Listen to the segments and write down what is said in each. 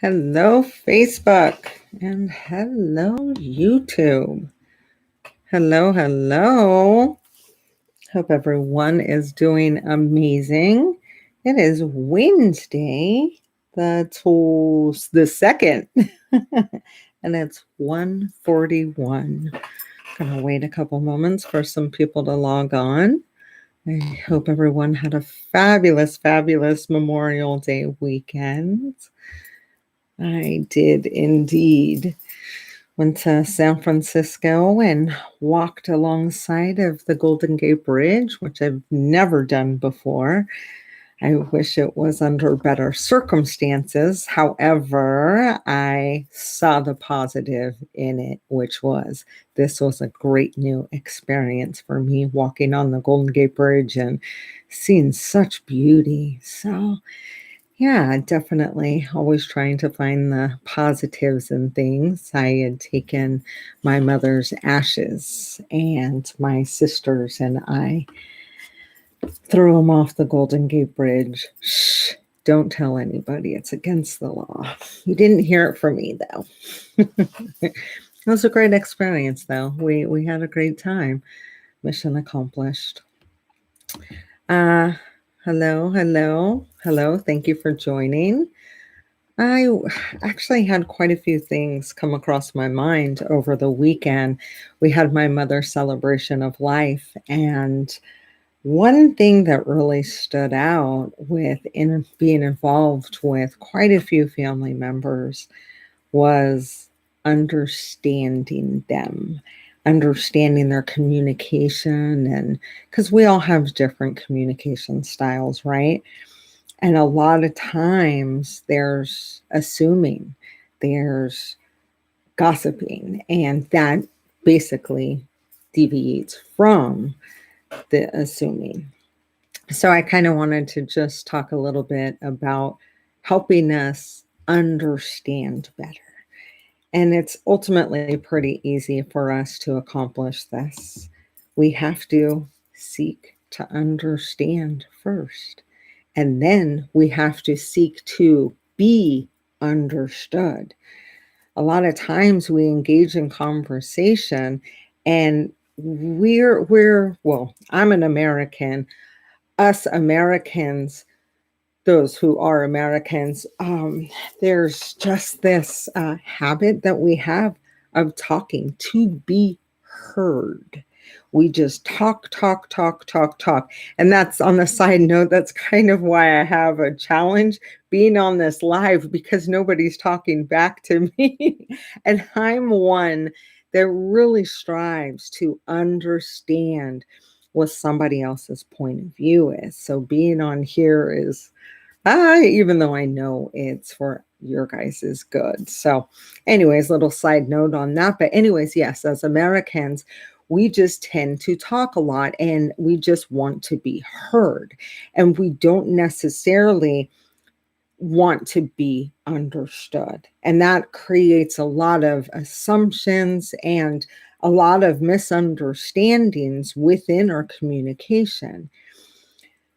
Hello, Facebook, and hello, YouTube. Hello, hello. Hope everyone is doing amazing. It is Wednesday, the second, and it's 1:41. Gonna wait a couple moments for some people to log on. I hope everyone had a fabulous, fabulous Memorial Day weekend. I did indeed. Went to San Francisco and walked alongside of the Golden Gate Bridge, which I've never done before. I wish it was under better circumstances. However, I saw the positive in it, which was this was a great new experience for me walking on the Golden Gate Bridge and seeing such beauty. So, yeah, definitely. Always trying to find the positives in things. I had taken my mother's ashes, and my sisters and I threw them off the Golden Gate Bridge. Shh, don't tell anybody. It's against the law. You didn't hear it from me, though. It was a great experience, though. We had a great time. Mission accomplished. Uh, hello, hello, hello. Thank you for joining. I actually had quite a few things come across my mind over the weekend. We had my mother's celebration of life, and one thing that really stood out with in being involved with quite a few family members was understanding them, understanding their communication, and because we all have different communication styles, right? And a lot of times there's assuming, there's gossiping, and that basically deviates from the assuming. So I kind of wanted to just talk a little bit about helping us understand better. And it's ultimately pretty easy for us to accomplish this. We have to seek to understand first. And then we have to seek to be understood. A lot of times we engage in conversation and well, I'm an American. Us Americans, those who are Americans, there's just this habit that we have of talking to be heard. We just talk, talk, talk, talk, talk. And that's on the side note, that's kind of why I have a challenge being on this live because nobody's talking back to me. And I'm one that really strives to understand what somebody else's point of view is. So being on here is even though I know it's for your guys' good. So, anyways, little side note on that. But, anyways, yes, as Americans, we just tend to talk a lot and we just want to be heard. And we don't necessarily want to be understood. And that creates a lot of assumptions and a lot of misunderstandings within our communication.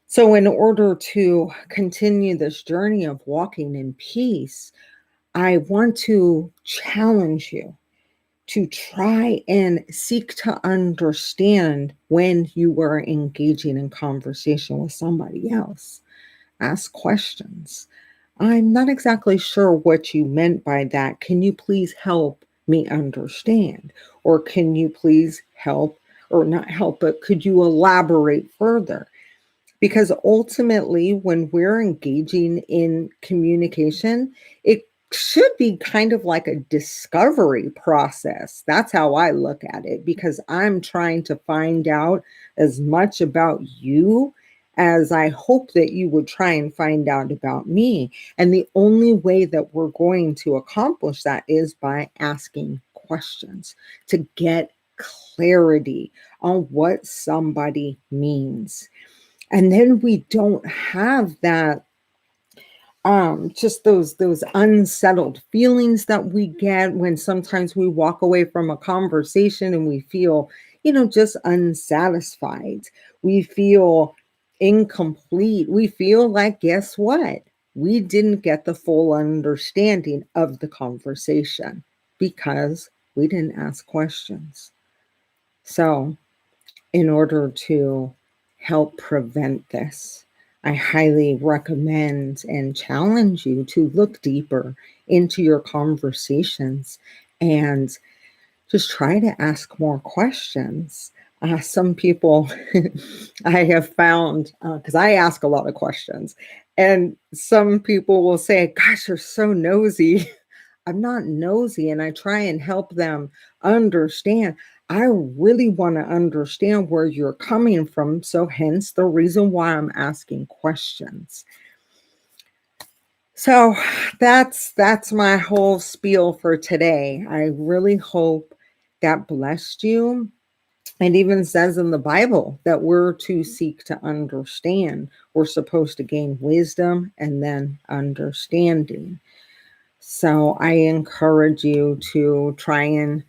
So, in order to continue this journey of walking in peace, I want to challenge you to try and seek to understand when you are engaging in conversation with somebody else. Ask questions. I'm not exactly sure what you meant by that. Can you please help me understand? Or can you please help, or not help, but could you elaborate further? Because ultimately, when we're engaging in communication, it should be kind of like a discovery process. That's how I look at it because I'm trying to find out as much about you as I hope that you would try and find out about me. And the only way that we're going to accomplish that is by asking questions to get clarity on what somebody means. And then we don't have that just those unsettled feelings that we get when sometimes we walk away from a conversation and we feel, just unsatisfied. We feel incomplete. We feel like, guess what? we didn't get the full understanding of the conversation because we didn't ask questions. So, in order to help prevent this, I highly recommend and challenge you to look deeper into your conversations and just try to ask more questions. Some people I have found, because I ask a lot of questions, and some people will say, "Gosh, you're so nosy." I'm not nosy, and I try and help them understand. I really want to understand where you're coming from, so hence the reason why I'm asking questions. So that's my whole spiel for today. I really hope that blessed you. It even says in the Bible that we're to seek to understand. We're supposed to gain wisdom and then understanding. So I encourage you to try and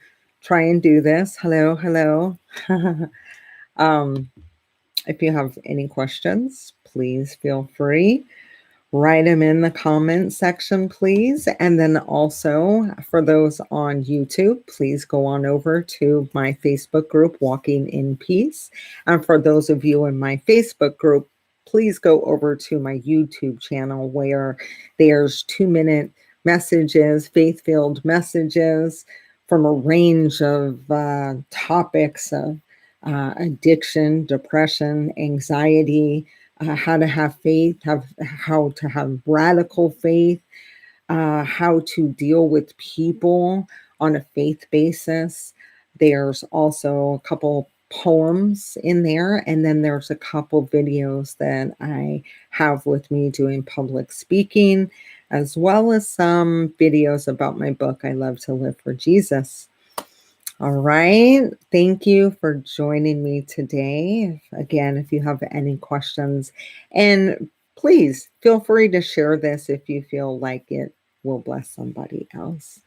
do this. Hello, hello. um, if you have any questions, please feel free. Write them in the comment section, please. And then also for those on YouTube, please go on over to my Facebook group, Walking in Peace. And for those of you in my Facebook group, please go over to my YouTube channel where there's 2-minute messages, faith-filled messages from a range of topics of addiction, depression, anxiety, how to have faith, how to have radical faith, how to deal with people on a faith basis. There's also a couple poems in there, and then there's a couple videos that I have with me doing public speaking, as well as some videos about my book, I Love to Live for Jesus. All right. Thank you for joining me today. Again, if you have any questions, and please feel free to share this if you feel like it will bless somebody else.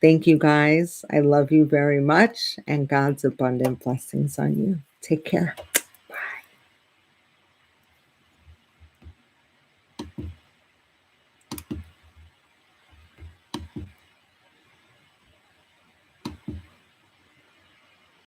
Thank you, guys. I love you very much, and God's abundant blessings on you. Take care.